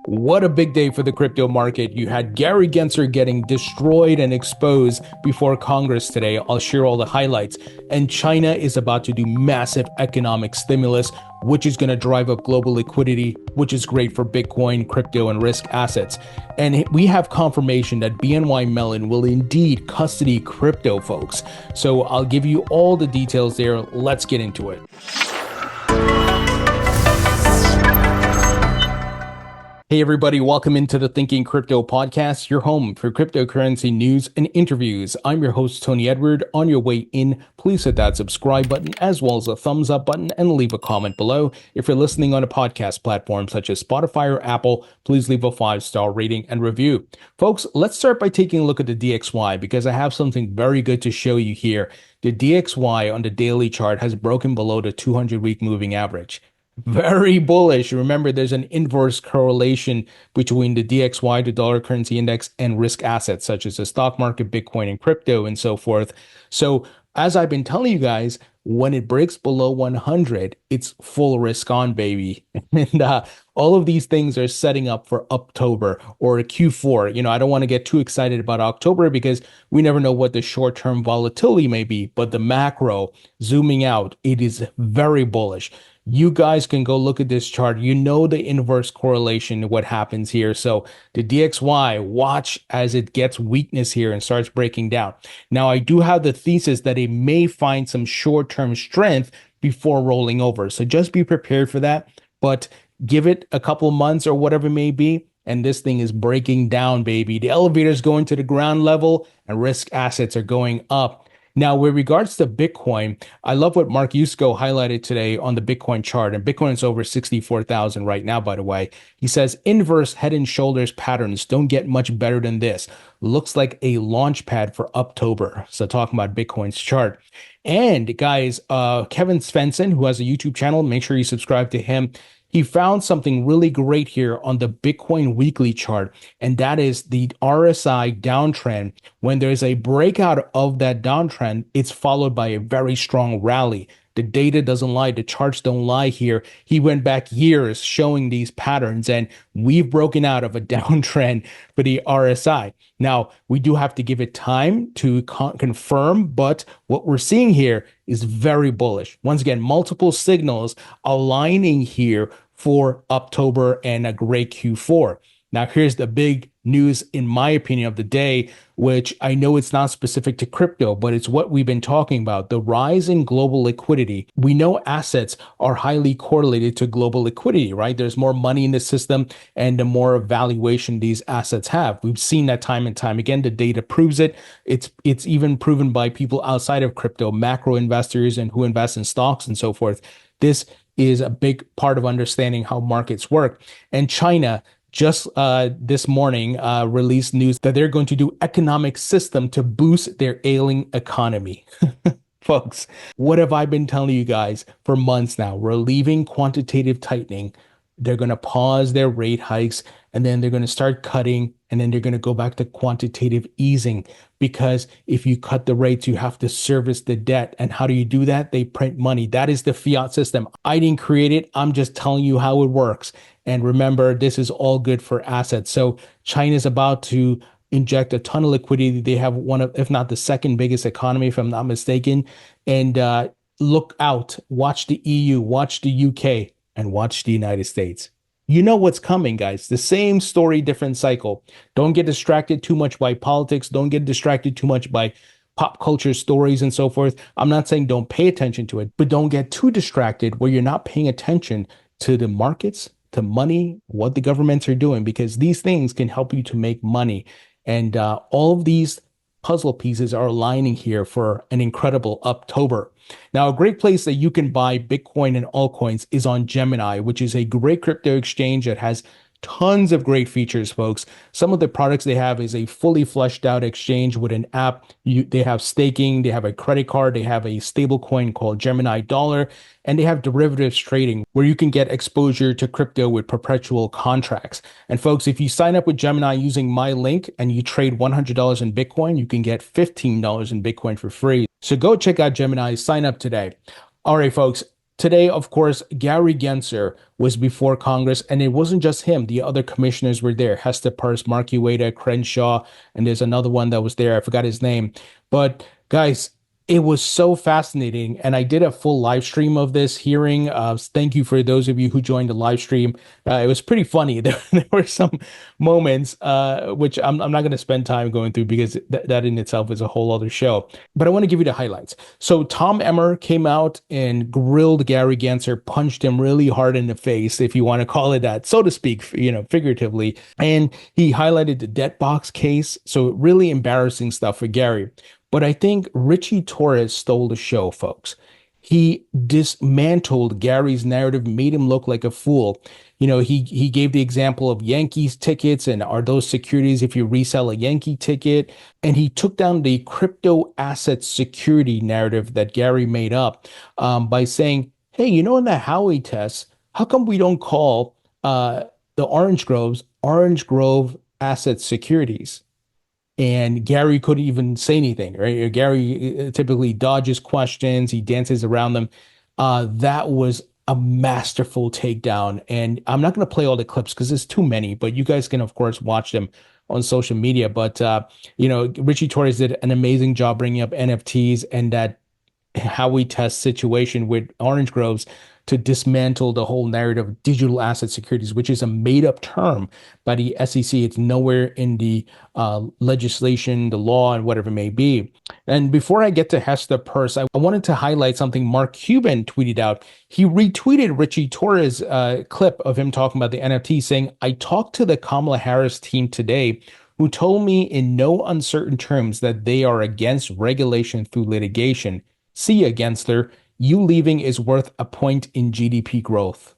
What a big day for the crypto market. You had Gary Gensler getting destroyed and exposed before Congress today. I'll share all the highlights. And China is about to do massive economic stimulus, which is going to drive up global liquidity, which is great for Bitcoin, crypto, and risk assets. And we have confirmation that BNY Mellon will indeed custody crypto, folks. So I'll give you all the details there. Let's get into it. Hey everybody, welcome into the Thinking Crypto podcast, your home for cryptocurrency news and interviews. I'm your host, Tony Edward. On your way in, please hit that subscribe button as well as a thumbs up button and leave a comment below. If you're listening on a podcast platform such as Spotify or Apple, please leave a 5-star rating and review. Folks, let's start by taking a look at the DXY because I have something very good to show you here. The DXY on the daily chart has broken below the 200-week moving average. Very bullish. Remember, there's an inverse correlation between the DXY, the dollar currency index, and risk assets such as the stock market, Bitcoin, and crypto, and so forth. So as I've been telling you guys, when it breaks below 100, it's full risk on, baby. And all of these things are setting up for October or Q4. I don't want to get too excited about October because we never know what the short-term volatility may be, but the macro zooming out, it is very bullish. You guys can go look at this chart. You know the inverse correlation, what happens here. So the DXY, watch as it gets weakness here and starts breaking down. Now, I do have the thesis that it may find some short-term strength before rolling over. So just be prepared for that, but give it a couple of months or whatever it may be. And this thing is breaking down, baby. The elevator is going to the ground level and risk assets are going up. Now, with regards to Bitcoin, I love what Mark Yusko highlighted today on the Bitcoin chart, and Bitcoin is over 64,000 right now, by the way. He says, inverse head and shoulders patterns don't get much better than this. Looks like a launch pad for October. So talking about Bitcoin's chart. And guys, Kevin Svensson, who has a YouTube channel, make sure you subscribe to him. He found something really great here on the Bitcoin weekly chart, and that is the RSI downtrend. When there's a breakout of that downtrend, it's followed by a very strong rally. The data doesn't lie. The charts don't lie here. He went back years showing these patterns, and we've broken out of a downtrend for the RSI. Now, we do have to give it time to confirm, but what we're seeing here is very bullish. Once again, multiple signals aligning here for October and a great Q4. Now, here's the big news, in my opinion, of the day, which I know it's not specific to crypto, but it's what we've been talking about, the rise in global liquidity. We know assets are highly correlated to global liquidity, right? There's more money in the system and the more valuation these assets have. We've seen that time and time again. The data proves it. It's even proven by people outside of crypto, macro investors and who invest in stocks and so forth. This is a big part of understanding how markets work. And China just this morning released news that they're going to do economic system to boost their ailing economy. Folks, what have I been telling you guys for months now? We're leaving quantitative tightening. They're going to pause their rate hikes, and then they're going to start cutting, and then they're going to go back to quantitative easing, because if you cut the rates, you have to service the debt. And how do you do that? They print money. That is the fiat system. I didn't create it. I'm just telling you how it works. And remember, this is all good for assets. So China's about to inject a ton of liquidity. They have one of, if not the second biggest economy, if I'm not mistaken. And look out, watch the EU, watch the UK, and watch the United States. You know what's coming, guys. The same story, different cycle. Don't get distracted too much by politics. Don't get distracted too much by pop culture stories and so forth. I'm not saying don't pay attention to it, but don't get too distracted where you're not paying attention to the markets, to money, what the governments are doing, because these things can help you to make money. And all of these puzzle pieces are aligning here for an incredible October. Now, a great place that you can buy Bitcoin and altcoins is on Gemini, which is a great crypto exchange that has tons of great features, folks. Some of the products they have is a fully fleshed out exchange with an app. They have staking, they have a credit card, they have a stable coin called Gemini Dollar, and they have derivatives trading where you can get exposure to crypto with perpetual contracts. And folks, if you sign up with Gemini using my link and you trade $100 in Bitcoin, you can get $15 in Bitcoin for free. So go check out Gemini, sign up today. All right, folks. today, of course, Gary Gensler was before Congress, and it wasn't just him. The other commissioners were there: Hester Peirce, Mark Ueda, Crenshaw, and there's another one that was there. I forgot his name. But guys, it was so fascinating, and I did a full live stream of this hearing. Thank you for those of you who joined the live stream. It was pretty funny. There were some moments which I'm not going to spend time going through because that in itself is a whole other show. But I want to give you the highlights. So Tom Emmer came out and grilled Gary Gensler, punched him really hard in the face, if you want to call it that, so to speak, figuratively. And he highlighted the debt box case. So really embarrassing stuff for Gary. But I think Richie Torres stole the show, folks. He dismantled Gary's narrative, made him look like a fool. He gave the example of Yankees tickets and are those securities if you resell a Yankee ticket. And he took down the crypto asset security narrative that Gary made up by saying, hey, in the Howey test, how come we don't call the Orange Grove asset securities? And Gary couldn't even say anything, right? Gary typically dodges questions. He dances around them. That was a masterful takedown. And I'm not going to play all the clips because there's too many, but you guys can, of course, watch them on social media. But, Richie Torres did an amazing job bringing up NFTs and that Howey test situation with Orange Groves to dismantle the whole narrative of digital asset securities, which is a made-up term by the SEC. It's nowhere in the legislation, the law, and whatever it may be. And before I get to Hester Peirce, I wanted to highlight something Mark Cuban tweeted out. He retweeted Richie Torres' clip of him talking about the NFT, saying, I talked to the Kamala Harris team today who told me in no uncertain terms that they are against regulation through litigation. See ya, Gensler. You leaving is worth a point in GDP growth.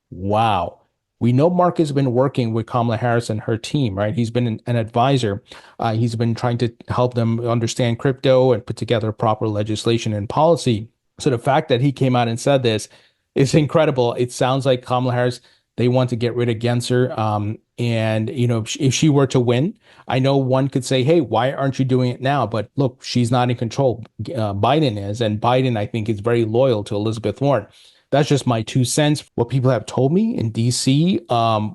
Wow. We know Mark has been working with Kamala Harris and her team, right? He's been an advisor. He's been trying to help them understand crypto and put together proper legislation and policy. So the fact that he came out and said this is incredible. It sounds like Kamala Harris, they want to get rid of Gensler. And, if she were to win, I know one could say, hey, why aren't you doing it now? But look, she's not in control. Biden is. And Biden, I think, is very loyal to Elizabeth Warren. That's just my 2 cents. What people have told me in DC,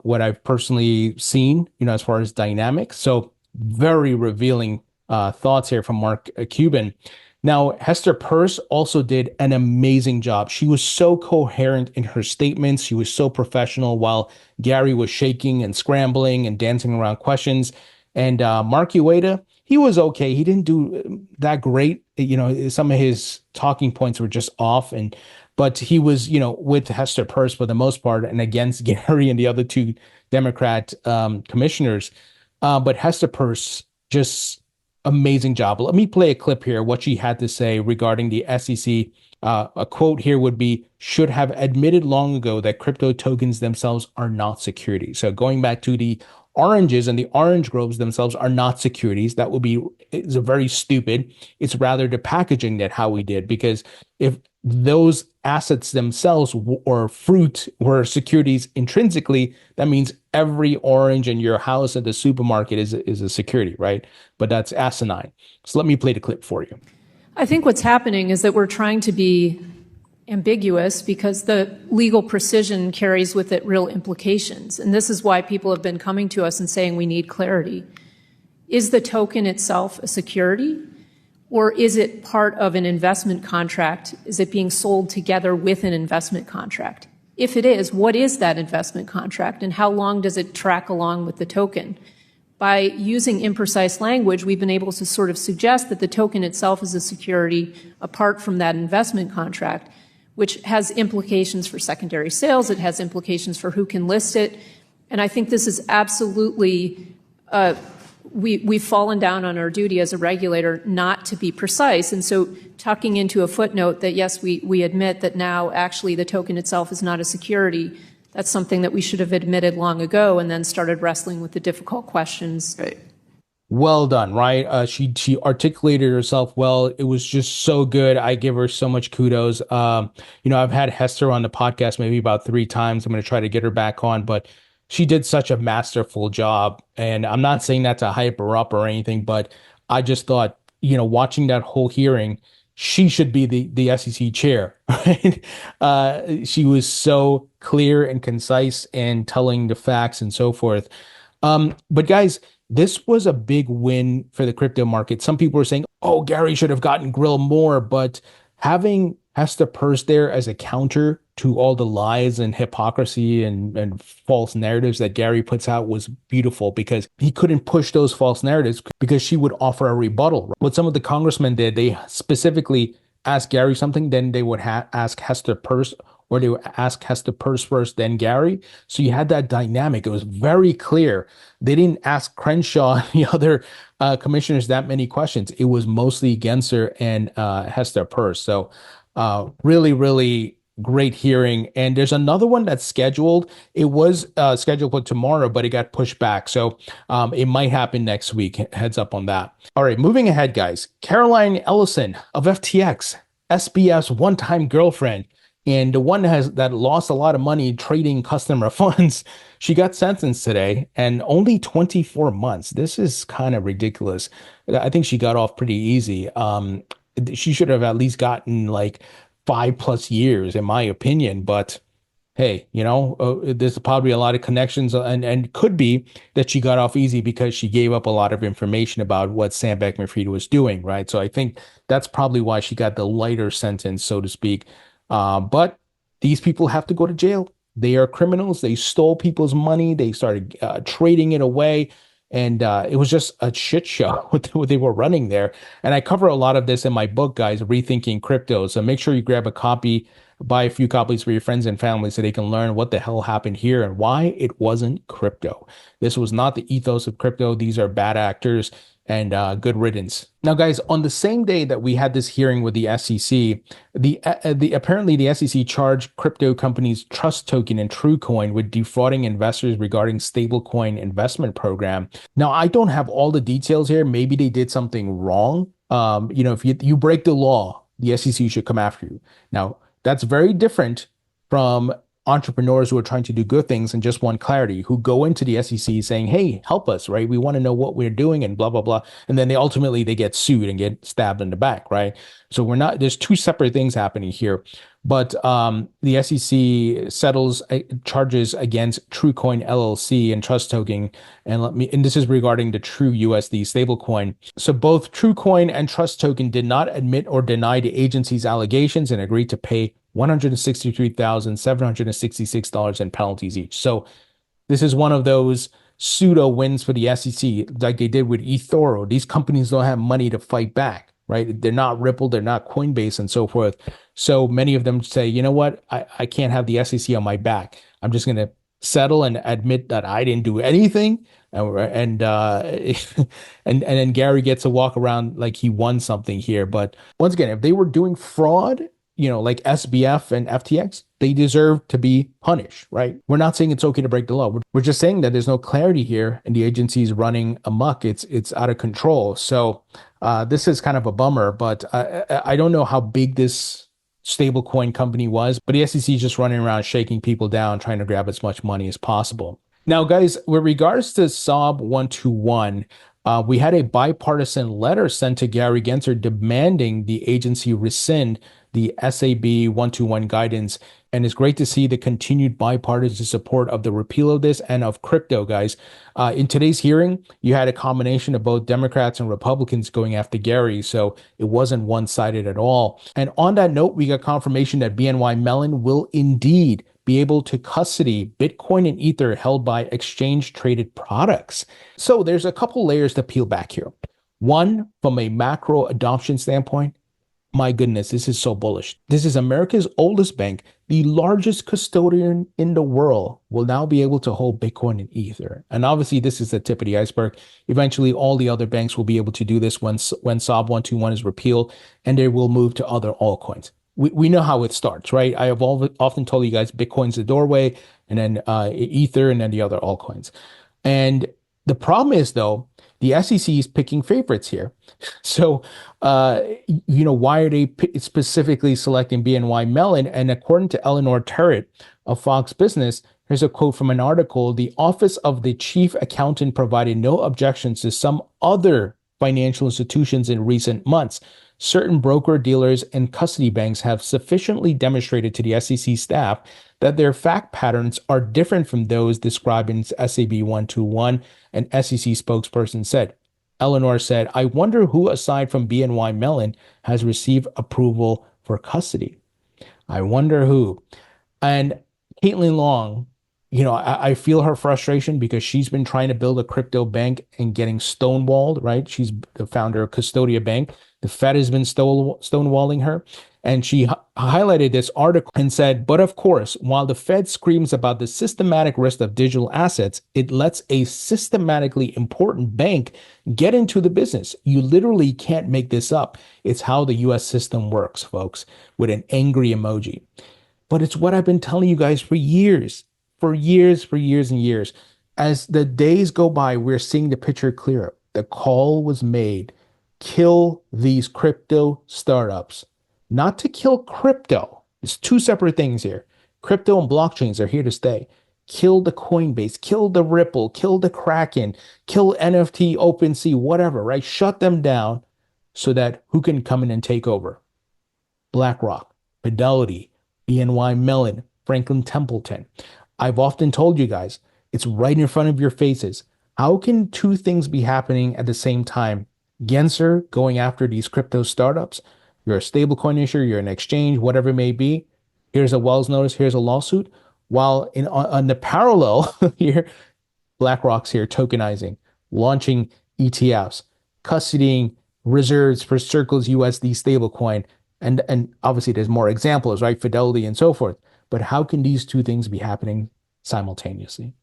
what I've personally seen, as far as dynamics. So very revealing thoughts here from Mark Cuban. Now, Hester Peirce also did an amazing job. She was so coherent in her statements. She was so professional while Gary was shaking and scrambling and dancing around questions. And Mark Ueda, he was okay. He didn't do that great. Some of his talking points were just off. But he was, with Hester Peirce for the most part and against Gary and the other 2 Democrat commissioners. But Hester Peirce just amazing job. Let me play a clip here, what she had to say regarding the SEC. A quote here would be, should have admitted long ago that crypto tokens themselves are not securities. So going back to the oranges and the orange groves themselves are not securities. That would be, it's a very stupid. It's rather the packaging that how we did, because if those assets themselves or fruit were securities intrinsically, that means every orange in your house at the supermarket is a security, right? But that's asinine. So let me play the clip for you. I think what's happening is that we're trying to be ambiguous because the legal precision carries with it real implications. And this is why people have been coming to us and saying we need clarity. Is the token itself a security? Or is it part of an investment contract? Is it being sold together with an investment contract? If it is, what is that investment contract and how long does it track along with the token? By using imprecise language, we've been able to sort of suggest that the token itself is a security apart from that investment contract, which has implications for secondary sales. It has implications for who can list it. And I think this is absolutely, we've fallen down on our duty as a regulator not to be precise. And so tucking into a footnote that, yes, we admit that now actually the token itself is not a security, that's something that we should have admitted long ago and then started wrestling with the difficult questions. Right. Well done, right? She articulated herself well. It was just so good. I give her so much kudos. I've had Hester on the podcast maybe about 3 times. I'm going to try to get her back on, but she did such a masterful job. And I'm not saying that to hype her up or anything, but I just thought, watching that whole hearing, she should be the SEC chair, right? She was so clear and concise and telling the facts and so forth. But guys, this was a big win for the crypto market. Some people were saying, oh, Gary should have gotten grilled more, but having Hester Peirce there as a counter to all the lies and hypocrisy and false narratives that Gary puts out was beautiful because he couldn't push those false narratives because she would offer a rebuttal. What some of the congressmen did, they specifically asked Gary something, then they would ask Hester Peirce, or they would ask Hester Peirce first, then Gary. So you had that dynamic. It was very clear. They didn't ask Crenshaw and the other commissioners that many questions. It was mostly Gensler and Hester Peirce. So really, really great hearing. And there's another one that's scheduled. It was scheduled for tomorrow, but it got pushed back. So it might happen next week. Heads up on that. All right, moving ahead, guys. Caroline Ellison of FTX, SBF's one-time girlfriend, and the one that lost a lot of money trading customer funds, she got sentenced today, and only 24 months. This is kind of ridiculous. I think she got off pretty easy. She should have at least gotten like 5+ years, in my opinion. But hey, there's probably a lot of connections, and could be that she got off easy because she gave up a lot of information about what Sam Bankman-Fried was doing, right? So I think that's probably why she got the lighter sentence, so to speak. But these people have to go to jail. They are criminals. They stole people's money. They started trading it away. And it was just a shit show what they were running there. And I cover a lot of this in my book, guys, Rethinking Crypto. So make sure you grab a copy, buy a few copies for your friends and family so they can learn what the hell happened here and why it wasn't crypto. This was not the ethos of crypto. These are bad actors. And good riddance. Now, guys, on the same day that we had this hearing with the SEC, apparently the SEC charged crypto companies TrustToken and TrueCoin with defrauding investors regarding stablecoin investment program. Now, I don't have all the details here. Maybe they did something wrong. If you break the law, the SEC should come after you. Now, that's very different from entrepreneurs who are trying to do good things and just want clarity, who go into the SEC saying, hey, help us, right? We want to know what we're doing and blah, blah, blah. And then they get sued and get stabbed in the back, right? So there's two separate things happening here. But the SEC settles charges against TrueCoin LLC and TrustToken. And this is regarding the True USD stablecoin. So both TrueCoin and TrustToken did not admit or deny the agency's allegations and agreed to pay $163,766 in penalties each. So this is one of those pseudo wins for the SEC, like they did with eToro. These companies don't have money to fight back, right? They're not Ripple, they're not Coinbase, and so forth. So many of them say, you know what? I can't have the SEC on my back. I'm just going to settle and admit that I didn't do anything. And then Gary gets to walk around like he won something here. But once again, if they were doing fraud, like SBF and FTX, they deserve to be punished, right? We're not saying it's okay to break the law. We're just saying that there's no clarity here and the agency's running amok. It's out of control. So this is kind of a bummer, but I don't know how big this stablecoin company was, but the SEC is just running around shaking people down, trying to grab as much money as possible. Now, guys, with regards to SOB 121, we had a bipartisan letter sent to Gary Gensler demanding the agency rescind the SAB 121 guidance. And it's great to see the continued bipartisan support of the repeal of this and of crypto, guys. In today's hearing, you had a combination of both Democrats and Republicans going after Gary, so it wasn't one-sided at all. And on that note, we got confirmation that BNY Mellon will indeed be able to custody Bitcoin and Ether held by exchange-traded products. So there's a couple layers to peel back here. One, from a macro adoption standpoint, my goodness, this is so bullish. This is America's oldest bank. The largest custodian in the world will now be able to hold Bitcoin and Ether. And obviously, this is the tip of the iceberg. Eventually, all the other banks will be able to do this when SOB 121 is repealed, and they will move to other altcoins. We know how it starts, right? I have often told you guys Bitcoin's the doorway, and then Ether, and then the other altcoins. And the problem is, though, the SEC is picking favorites here. So, why are they specifically selecting BNY Mellon? And according to Eleanor Terrett of Fox Business, here's a quote from an article. The Office of the Chief Accountant provided no objections to some other financial institutions in recent months, certain broker dealers and custody banks have sufficiently demonstrated to the SEC staff that their fact patterns are different from those described in SAB 121, an SEC spokesperson said. Eleanor said, I wonder who aside from BNY Mellon has received approval for custody. I wonder who. And Caitlin Long, I feel her frustration because she's been trying to build a crypto bank and getting stonewalled, right? She's the founder of Custodia Bank. The Fed has been stonewalling her. And she highlighted this article and said, but of course, while the Fed screams about the systematic risk of digital assets, it lets a systematically important bank get into the business. You literally can't make this up. It's how the US system works, folks, with an angry emoji. But it's what I've been telling you guys for years and years. As the days go by, we're seeing the picture clearer. The call was made, kill these crypto startups. Not to kill crypto. It's two separate things here. Crypto and blockchains are here to stay. Kill the Coinbase, kill the Ripple, kill the Kraken, kill NFT, OpenSea, whatever, right? Shut them down so that who can come in and take over? BlackRock, Fidelity, BNY Mellon, Franklin Templeton. I've often told you guys, it's right in front of your faces. How can two things be happening at the same time? Gensler going after these crypto startups. You're a stablecoin issuer, you're an exchange, whatever it may be. Here's a Wells notice, here's a lawsuit. While on the parallel here, BlackRock's here tokenizing, launching ETFs, custodying reserves for Circle's USD stablecoin. And obviously there's more examples, right? Fidelity and so forth. But how can these two things be happening simultaneously?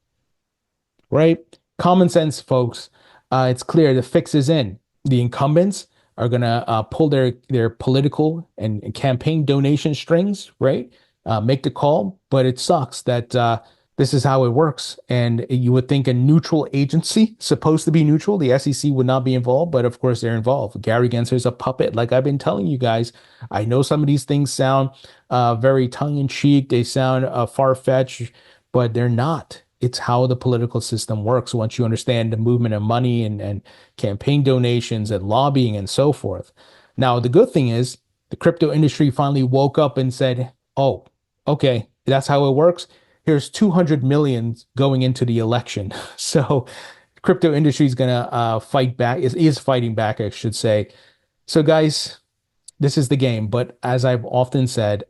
Right? Common sense, folks. It's clear the fix is in. The incumbents are going to pull their political and campaign donation strings, right? Make the call, but it sucks that this is how it works. And you would think a neutral agency, supposed to be neutral, the SEC would not be involved, but of course they're involved. Gary Gensler's a puppet, like I've been telling you guys. I know some of these things sound very tongue-in-cheek, they sound far-fetched, but they're not. It's how the political system works once you understand the movement of money and campaign donations and lobbying and so forth. Now, the good thing is the crypto industry finally woke up and said, oh, okay, that's how it works. Here's 200 million going into the election. So crypto industry is going to fight back, is fighting back, I should say. So guys, this is the game. But as I've often said,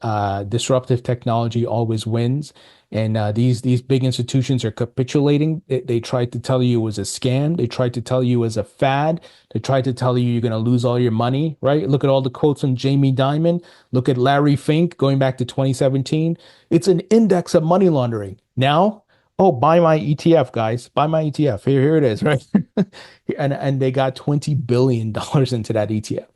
disruptive technology always wins. And these big institutions are capitulating. They tried to tell you it was a scam. They tried to tell you it was a fad. They tried to tell you you're going to lose all your money, right? Look at all the quotes from Jamie Dimon. Look at Larry Fink going back to 2017. It's an index of money laundering. Now, oh, buy my ETF, guys. Buy my ETF. Here it is, right? and they got $20 billion into that ETF.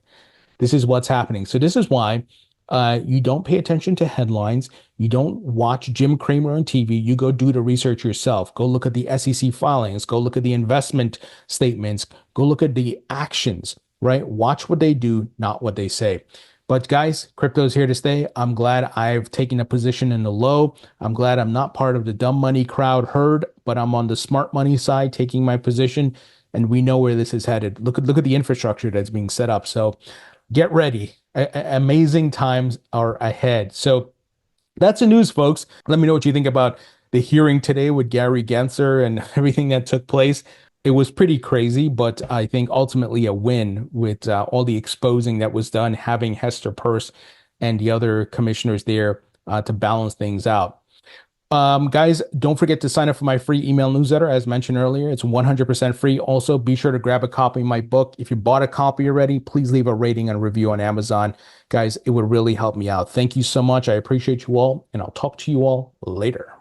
This is what's happening. So this is why you don't pay attention to headlines. You don't watch Jim Cramer on TV. You go do the research yourself. Go look at the SEC filings. Go look at the investment statements. Go look at the actions, right? Watch what they do, not what they say. But guys, crypto is here to stay. I'm glad I've taken a position in the low. I'm glad I'm not part of the dumb money crowd herd, but I'm on the smart money side taking my position. And we know where this is headed. Look at the infrastructure that's being set up. So get ready. Amazing times are ahead. So that's the news, folks. Let me know what you think about the hearing today with Gary Gensler and everything that took place. It was pretty crazy, but I think ultimately a win with all the exposing that was done, having Hester Peirce and the other commissioners there to balance things out. Guys, don't forget to sign up for my free email newsletter. As mentioned earlier, it's 100% free. Also, be sure to grab a copy of my book. If you bought a copy already, please leave a rating and review on Amazon. Guys, it would really help me out. Thank you so much. I appreciate you all, and I'll talk to you all later.